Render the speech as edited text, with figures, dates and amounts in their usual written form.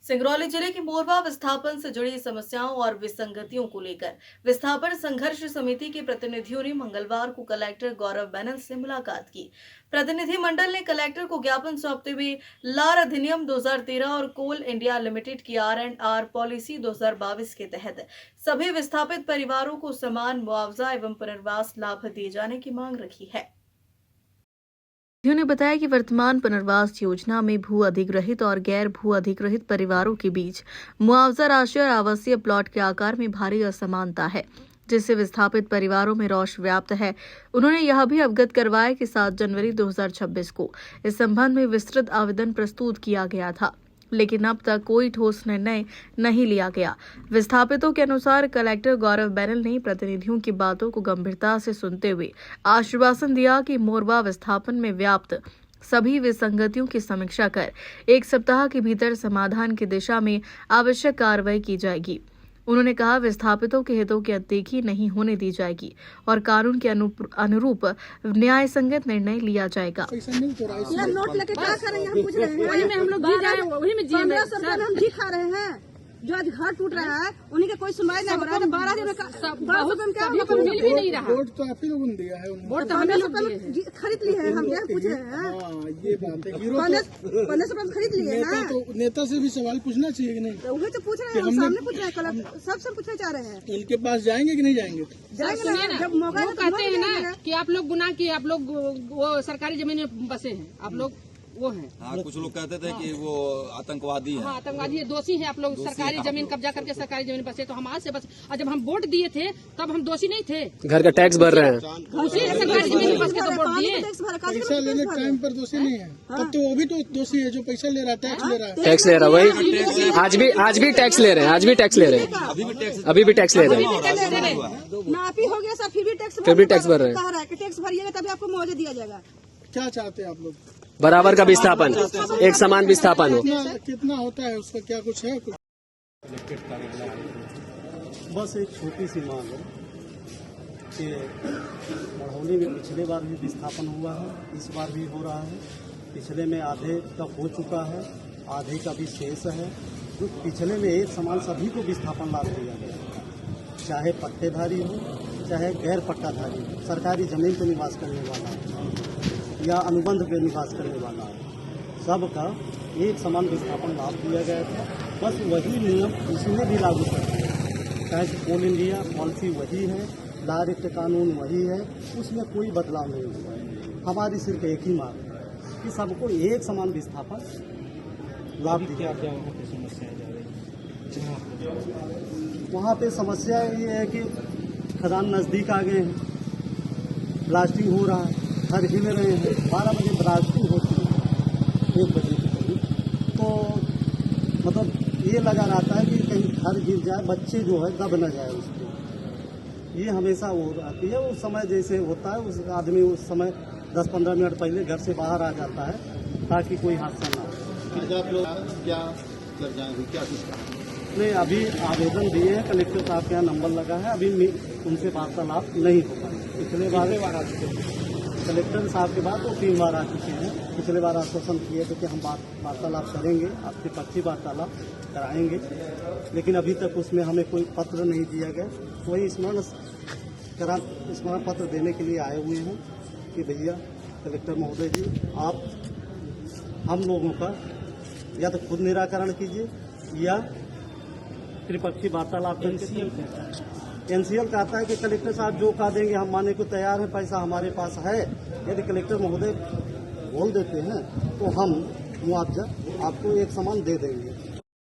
सिंगरौली जिले की मोरवा विस्थापन से जुड़ी समस्याओं और विसंगतियों को लेकर विस्थापन संघर्ष समिति के प्रतिनिधियों ने मंगलवार को कलेक्टर गौरव बैनल से मुलाकात की। प्रतिनिधिमंडल ने कलेक्टर को ज्ञापन सौंपते हुए लार अधिनियम 2013 और कोल इंडिया लिमिटेड की R&R पॉलिसी 2022 के तहत सभी विस्थापित परिवारों को समान मुआवजा एवं पुनर्वास लाभ दिए जाने की मांग रखी है। उन्होंने बताया कि वर्तमान पुनर्वास योजना में भू अधिग्रहित और गैर भू अधिग्रहित परिवारों के बीच मुआवजा राशि और आवासीय प्लॉट के आकार में भारी असमानता है, जिससे विस्थापित परिवारों में रोष व्याप्त है। उन्होंने यह भी अवगत करवाया कि 7 जनवरी 2026 को इस संबंध में विस्तृत आवेदन प्रस्तुत किया गया था, लेकिन अब तक कोई ठोस निर्णय नहीं लिया गया। विस्थापितों के अनुसार कलेक्टर गौरव बैनल ने प्रतिनिधियों की बातों को गंभीरता से सुनते हुए आश्वासन दिया कि मोरवा विस्थापन में व्याप्त सभी विसंगतियों की समीक्षा कर 1 सप्ताह के भीतर समाधान की दिशा में आवश्यक कार्रवाई की जाएगी। उन्होंने कहा, विस्थापितों के हितों की अनदेखी नहीं होने दी जाएगी और कानून के अनुरूप न्याय संगत निर्णय लिया जाएगा। नोट लेके क्या करेंगे, हम पूछ रहे हैं। वही में हम लोग जी जा रहे हैं, वही में 1500 रुपए में हम जी खा रहे हैं। जो आज घर टूट रहा है उन्हीं का कोई सुनवाई नहीं हो रहा है। 12 दिन में क्या मिल भी नहीं रहा। वोट तो आप ही लोगों ने दिया है, वोट तो हमें लोग खरीद लिए हैं। हम क्या पूछ रहे हैं, ये बात है। 1500 रुपए खरीद लिए हैं। तो नेता से भी सवाल पूछना चाहिए कि नहीं? वही तो पूछ रहे हैं, हम सामने पूछ रहे हैं, सबसे पूछना चाह रहे हैं। इनके पास जाएंगे कि नहीं जाएंगे? जाएंगे ना, जब मौका कहते हैं ना कि आप लोग गुनाह किए, आप लोग वो सरकारी जमीन में बसे हैं, आप लोग वो है। हाँ, कुछ लोग कहते थे कि वो आतंकवादी है। हाँ, आतंकवादी है, दोषी है। आप लोग सरकारी जमीन कब्जा करके सरकारी जमीन बसे, तो हम आज से बस। और जब हम वोट दिए थे तब हम दोषी नहीं थे। घर का टैक्स भर रहे हैं, उसी सरकारी जमीन में बस के तो वोट दिए। पैसा लेने टाइम पर दोषी नहीं है, तब तो वो भी तो दोषी है जो पैसा ले रहा है, टैक्स ले रहा है। टैक्स ले रहा है, वही आज भी टैक्स ले रहे हैं, आज भी टैक्स ले रहे हैं, अभी भी टैक्स ले रहे हैं। माफी हो गया सर, फिर भी टैक्स भर रहे हैं। टैक्स भरिएगा तभी आपको मुआवजा दिया जाएगा। क्या चाहते हैं आप लोग? बराबर का विस्थापन, एक समान विस्थापन हो। कितना होता है उसका, क्या कुछ है? बस एक छोटी सी मांग है कि मढ़ौली में पिछले बार भी विस्थापन हुआ है, इस बार भी हो रहा है। पिछले में आधे का हो चुका है, आधे का भी शेष है। जो पिछले में एक समान सभी को विस्थापन लाभ दिया गया, चाहे पट्टेधारी हो चाहे गैर पट्टाधारी हो, सरकारी जमीन पर निवास करने वाला हो या अनुबंध पे निवास करने वाला है, सबका एक समान विस्थापन लाभ दिया गया था। बस वही नियम इसमें भी लागू कर दिया, चाहे कोल इंडिया पॉलिसी वही है, लार एक्ट कानून वही है, उसमें कोई बदलाव नहीं हुआ है। हमारी सिर्फ एक ही मांग है कि सबको एक समान विस्थापन लाभ दिया। क्या वहाँ पे समस्या ये है कि खदान नज़दीक आ गए हैं, ब्लास्टिंग हो रहा है, घर हिल रहे हैं। 12 बजे ब्लास्टिंग होती है, 1 बजे के करीब, तो मतलब ये लगा रहता है कि कहीं घर गिर जाए, बच्चे जो है दब न जाए उस पर। ये हमेशा वो रहती है। उस समय जैसे होता है, उस आदमी उस समय 10-15 मिनट पहले घर से बाहर आ जाता है ताकि कोई हादसा ना हो। आप लोग क्या कर जाएंगे, क्या नहीं, अभी आवेदन दिए हैं, कलेक्टर साहब के यहाँ नंबर लगा है, अभी उनसे वार्तालाप नहीं हो पाए। पिछले बार कलेक्टर साहब के बाद वो 3 बार आ चुके हैं। पिछले बार आश्वासन किए थे कि हम वार्तालाप करेंगे, आपके पक्षी वार्तालाप कराएंगे, लेकिन अभी तक उसमें हमें कोई पत्र नहीं दिया गया। वही स्मरण पत्र देने के लिए आए हुए हैं कि भैया कलेक्टर महोदय जी, आप हम लोगों का या तो खुद निराकरण कीजिए या त्रिपक्षीय वार्तालाप करके। एनसीएल कहता है कि कलेक्टर साहब जो कहा देंगे हम मानने को तैयार हैं, पैसा हमारे पास है। यदि कलेक्टर महोदय बोल देते हैं तो हम मुआवजा आपको एक समान दे देंगे।